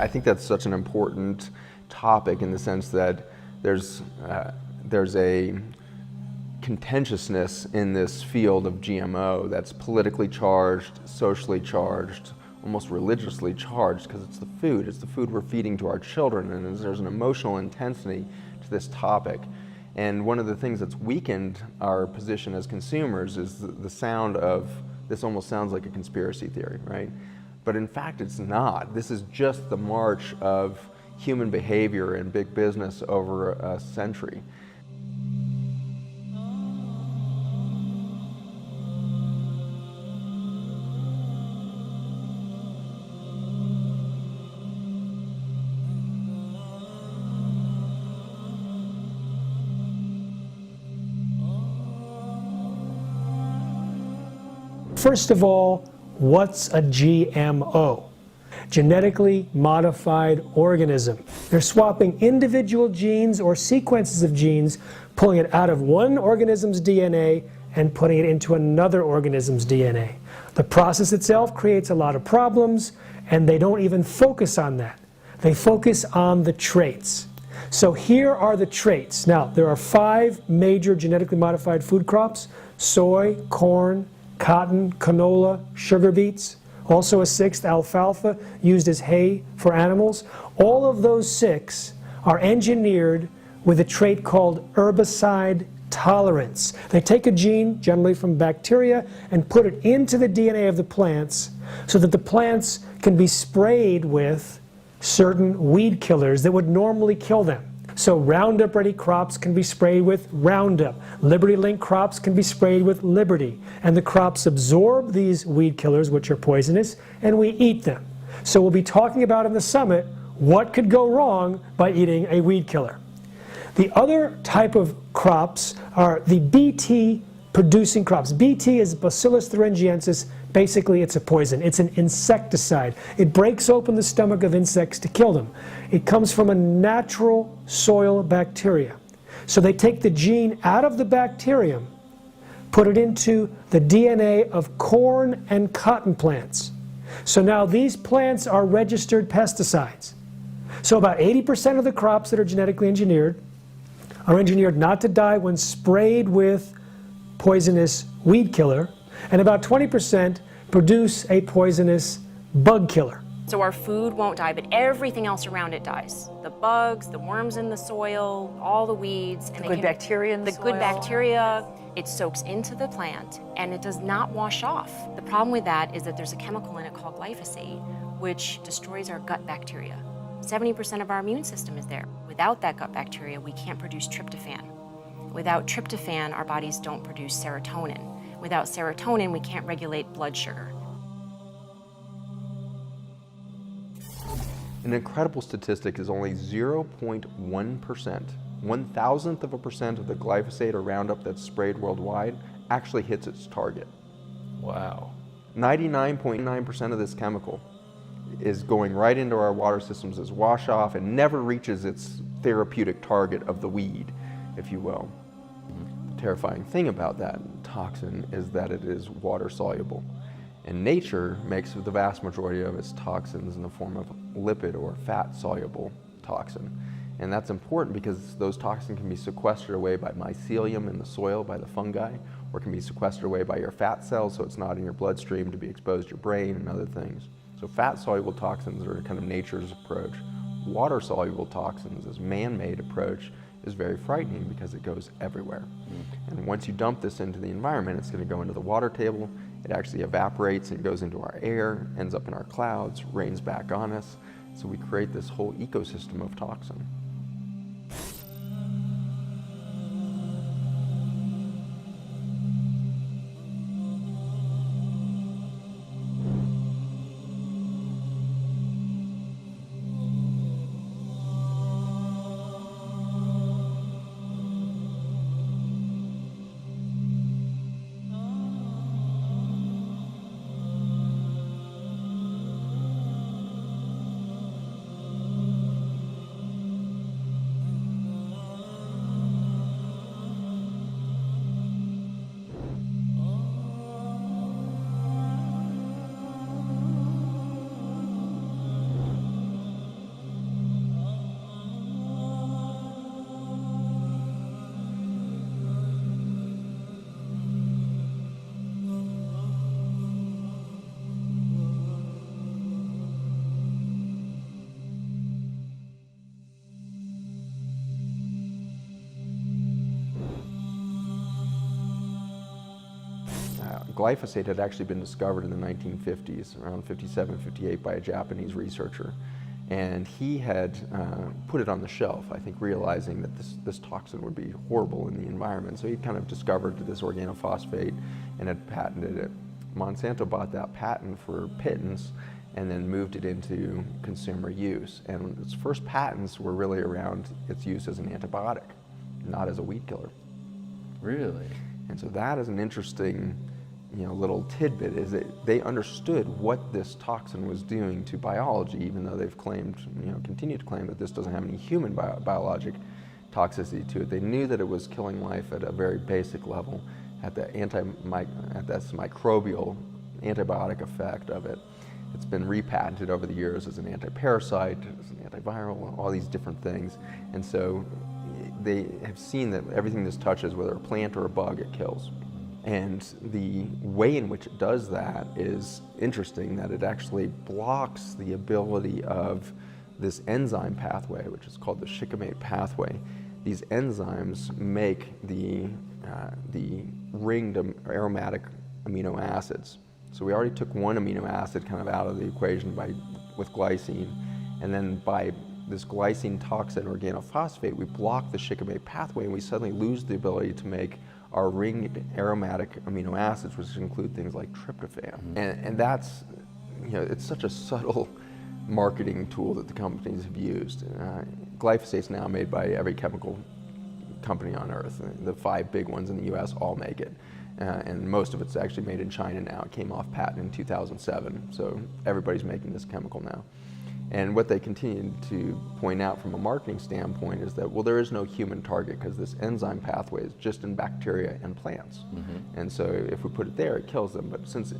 I think that's such an important topic in the sense that there's a contentiousness in this field of GMO that's politically charged, socially charged, almost religiously charged, because it's the food we're feeding to our children, and there's an emotional intensity to this topic. And one of the things that's weakened our position as consumers is the sound of, this almost sounds like a conspiracy theory, right? But in fact, it's not. This is just the march of human behavior and big business over a century. First of all, what's a GMO? Genetically modified organism. They're swapping individual genes or sequences of genes, pulling it out of one organism's DNA and putting it into another organism's DNA. The process itself creates a lot of problems, and they don't even focus on that. They focus on the traits. So here are the traits. Now, there are 5 major genetically modified food crops: soy, corn, cotton, canola, sugar beets. Also a 6th, alfalfa, used as hay for animals. All of those 6 are engineered with a trait called herbicide tolerance. They take a gene, generally from bacteria, and put it into the DNA of the plants so that the plants can be sprayed with certain weed killers that would normally kill them. So Roundup-ready crops can be sprayed with Roundup. Liberty-linked crops can be sprayed with Liberty. And the crops absorb these weed killers, which are poisonous, and we eat them. So we'll be talking about in the summit what could go wrong by eating a weed killer. The other type of crops are the Bt-producing crops. Bt is Bacillus thuringiensis. Basically, it's a poison. It's an insecticide. It breaks open the stomach of insects to kill them. It comes from a natural soil bacteria. So they take the gene out of the bacterium, put it into the DNA of corn and cotton plants. So now these plants are registered pesticides. So about 80% of the crops that are genetically engineered are engineered not to die when sprayed with poisonous weed killer, and about 20% produce a poisonous bug killer. So our food won't die, but everything else around it dies. The bugs, the worms in the soil, all the weeds. The good bacteria in the soil. The good bacteria, it soaks into the plant and it does not wash off. The problem with that is that there's a chemical in it called glyphosate, which destroys our gut bacteria. 70% of our immune system is there. Without that gut bacteria, we can't produce tryptophan. Without tryptophan, our bodies don't produce serotonin. Without serotonin, we can't regulate blood sugar. An incredible statistic is only 0.1%, 1,000% of the glyphosate or Roundup that's sprayed worldwide actually hits its target. Wow. 99.9% of this chemical is going right into our water systems as wash off and never reaches its therapeutic target of the weed, if you will. The terrifying thing about that toxin is that it is water soluble. And nature makes the vast majority of its toxins in the form of lipid or fat soluble toxin. And that's important because those toxins can be sequestered away by mycelium in the soil, by the fungi, or can be sequestered away by your fat cells so it's not in your bloodstream to be exposed to your brain and other things. So fat soluble toxins are kind of nature's approach. Water soluble toxins, this man-made approach, is very frightening because it goes everywhere. And once you dump this into the environment, it's going to go into the water table. It actually evaporates and goes into our air, ends up in our clouds, rains back on us. So we create this whole ecosystem of toxin. glyphosate had actually been discovered in the 1950s, around 57, 58, by a Japanese researcher. And he had put it on the shelf, I think realizing that this toxin would be horrible in the environment. So he kind of discovered this organophosphate and had patented it. Monsanto bought that patent for pittance and then moved it into consumer use. And its first patents were really around its use as an antibiotic, not as a weed killer. Really? And so that is an interesting, little tidbit, is that they understood what this toxin was doing to biology, even though they've claimed, continue to claim that this doesn't have any human biologic toxicity to it. They knew that it was killing life at a very basic level, at the microbial antibiotic effect of it. It's been repatented over the years as an anti-parasite, as an antiviral, all these different things. And so they have seen that everything this touches, whether a plant or a bug, it kills. And the way in which it does that is interesting, that it actually blocks the ability of this enzyme pathway, which is called the shikimate pathway. These enzymes make the ringed aromatic amino acids. So we already took one amino acid kind of out of the equation with glycine, and then by this glycine toxin organophosphate, we block the shikimate pathway, and we suddenly lose the ability to make our ringed aromatic amino acids, which include things like tryptophan. And that's, it's such a subtle marketing tool that the companies have used. Glyphosate's now made by every chemical company on earth. The 5 big ones in the US all make it. And most of it's actually made in China now. It came off patent in 2007, so everybody's making this chemical now. And what they continue to point out from a marketing standpoint is that, well, there is no human target because this enzyme pathway is just in bacteria and plants. And so if we put it there, it kills them. But since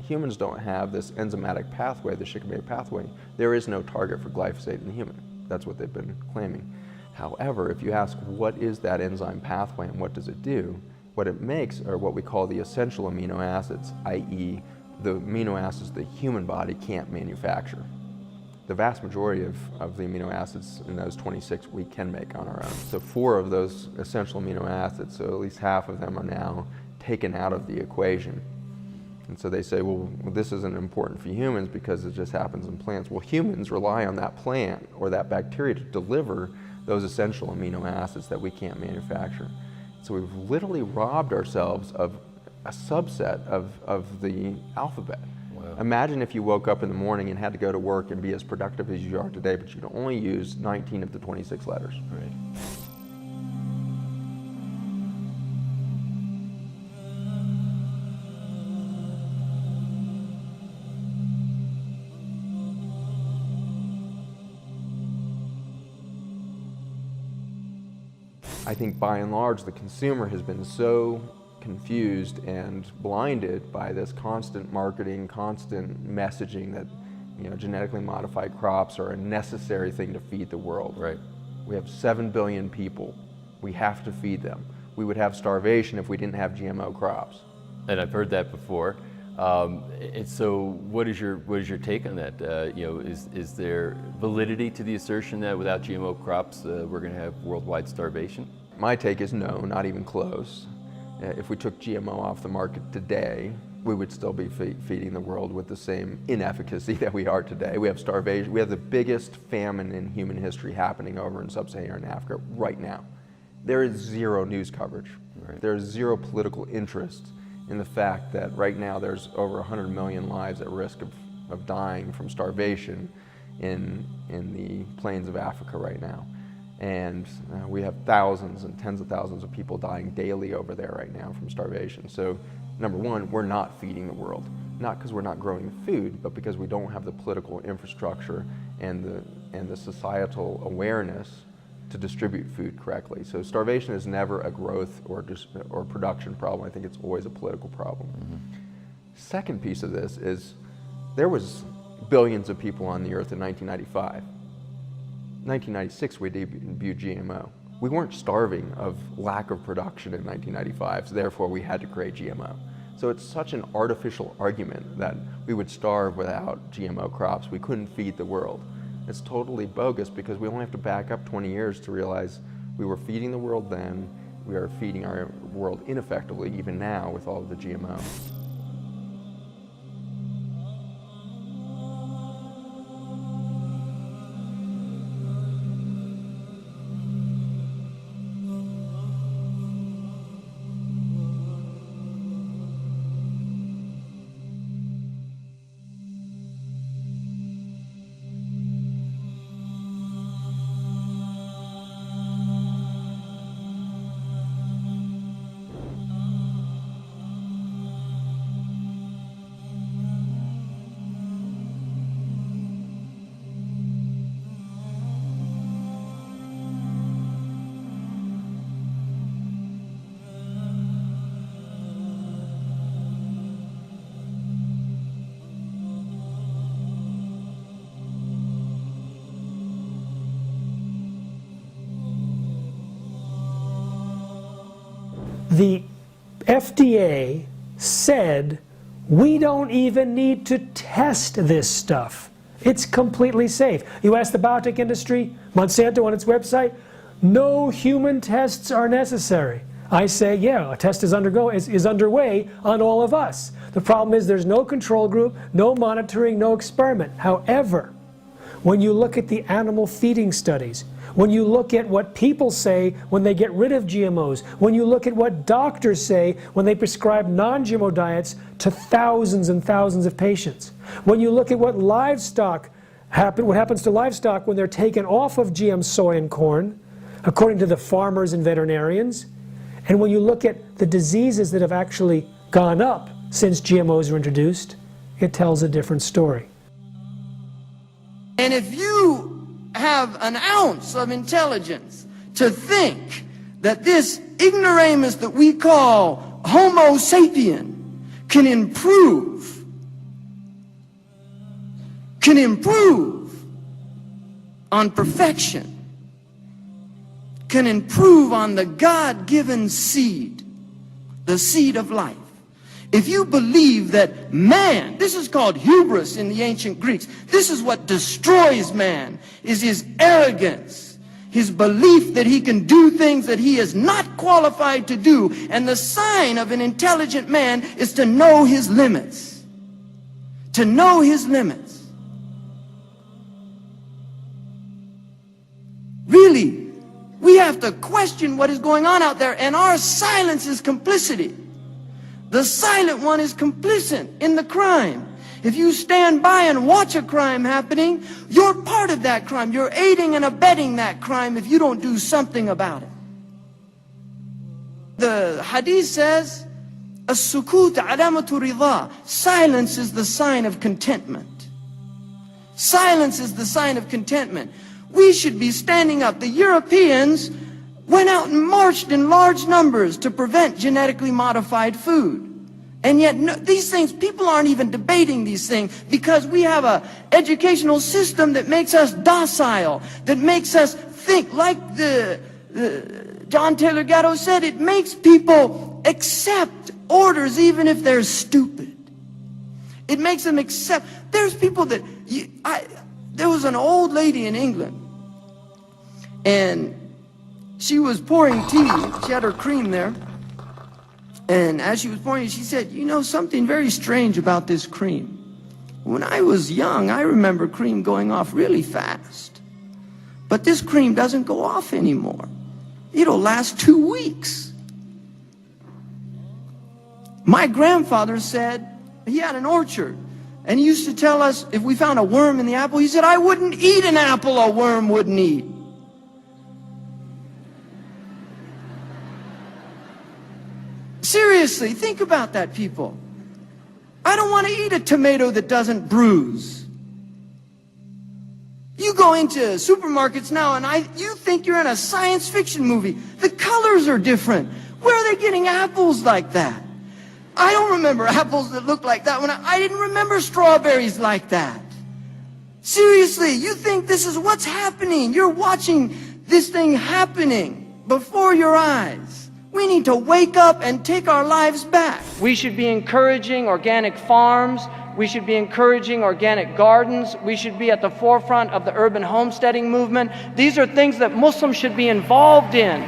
humans don't have this enzymatic pathway, the shikimate pathway, there is no target for glyphosate in the human. That's what they've been claiming. However, if you ask what is that enzyme pathway and what does it do, what it makes are what we call the essential amino acids, i.e. the amino acids the human body can't manufacture. The vast majority of the amino acids in those 26 we can make on our own. So 4 of those essential amino acids, so at least half of them are now taken out of the equation. And so they say, well, this isn't important for humans because it just happens in plants. Well, humans rely on that plant or that bacteria to deliver those essential amino acids that we can't manufacture. So we've literally robbed ourselves of a subset of the alphabet. Wow. Imagine if you woke up in the morning and had to go to work and be as productive as you are today, but you can only use 19 of the 26 letters. Right. I think by and large the consumer has been so confused and blinded by this constant marketing, constant messaging that genetically modified crops are a necessary thing to feed the world. Right. We have 7 billion people. We have to feed them. We would have starvation if we didn't have GMO crops. And I've heard that before. And so what is your take on that? Is there validity to the assertion that without GMO crops we're going to have worldwide starvation? My take is no, not even close. If we took GMO off the market today, we would still be feeding the world with the same inefficacy that we are today. We have starvation. We have the biggest famine in human history happening over in sub-Saharan Africa right now. There is zero news coverage. Right. There is zero political interest in the fact that right now there's over 100 million lives at risk of dying from starvation in the plains of Africa right now. And we have thousands and tens of thousands of people dying daily over there right now from starvation. So number one, we're not feeding the world. Not because we're not growing the food, but because we don't have the political infrastructure and the societal awareness to distribute food correctly. So starvation is never a growth or production problem. I think it's always a political problem. Second piece of this is there was billions of people on the earth in 1995. 1996 we debuted GMO. We weren't starving of lack of production in 1995, so therefore we had to create GMO. So it's such an artificial argument that we would starve without GMO crops. We couldn't feed the world. It's totally bogus because we only have to back up 20 years to realize we were feeding the world then, we are feeding our world ineffectively even now with all of the GMO. the FDA said, we don't even need to test this stuff. It's completely safe. You ask the biotech industry, Monsanto on its website, no human tests are necessary. I say, yeah, a test is underway on all of us. The problem is there's no control group, no monitoring, no experiment. However, when you look at the animal feeding studies, when you look at what people say when they get rid of GMOs, when you look at what doctors say when they prescribe non-GMO diets to thousands and thousands of patients, when you look at what happens to livestock when they're taken off of GM soy and corn, according to the farmers and veterinarians, and when you look at the diseases that have actually gone up since GMOs were introduced, it tells a different story. And if you have an ounce of intelligence to think that this ignoramus that we call Homo sapien can improve on perfection, can improve on the God-given seed, the seed of life. If you believe that man, this is called hubris in the ancient Greeks, this is what destroys man, is his arrogance, his belief that he can do things that he is not qualified to do. And the sign of an intelligent man is to know his limits. To know his limits. Really, we have to question what is going on out there, and our silence is complicity. The silent one is complicit in the crime. If you stand by and watch a crime happening, you're part of that crime. You're aiding and abetting that crime if you don't do something about it. The hadith says, "As-sukut alamatu ridha." Silence is the sign of contentment. Silence is the sign of contentment. We should be standing up. The Europeans went out and marched in large numbers to prevent genetically modified food. And yet these things, people aren't even debating these things because we have an educational system that makes us docile, that makes us think. Like John Taylor Gatto said, it makes people accept orders even if they're stupid. It makes them accept. There's people that, there was an old lady in England, and she was pouring tea. She had her cream there. And as she was pouring it, she said, you know, something very strange about this cream. When I was young, I remember cream going off really fast. But this cream doesn't go off anymore. It'll last 2 weeks. My grandfather said he had an orchard. And he used to tell us if we found a worm in the apple, he said, I wouldn't eat an apple a worm wouldn't eat. Seriously, think about that, people. I don't want to eat a tomato that doesn't bruise. You go into supermarkets now and you think you're in a science fiction movie. The colors are different. Where are they getting apples like that? I don't remember apples that look like that. When I didn't remember strawberries like that. Seriously, you think this is what's happening. You're watching this thing happening before your eyes. We need to wake up and take our lives back. We should be encouraging organic farms. We should be encouraging organic gardens. We should be at the forefront of the urban homesteading movement. These are things that Muslims should be involved in.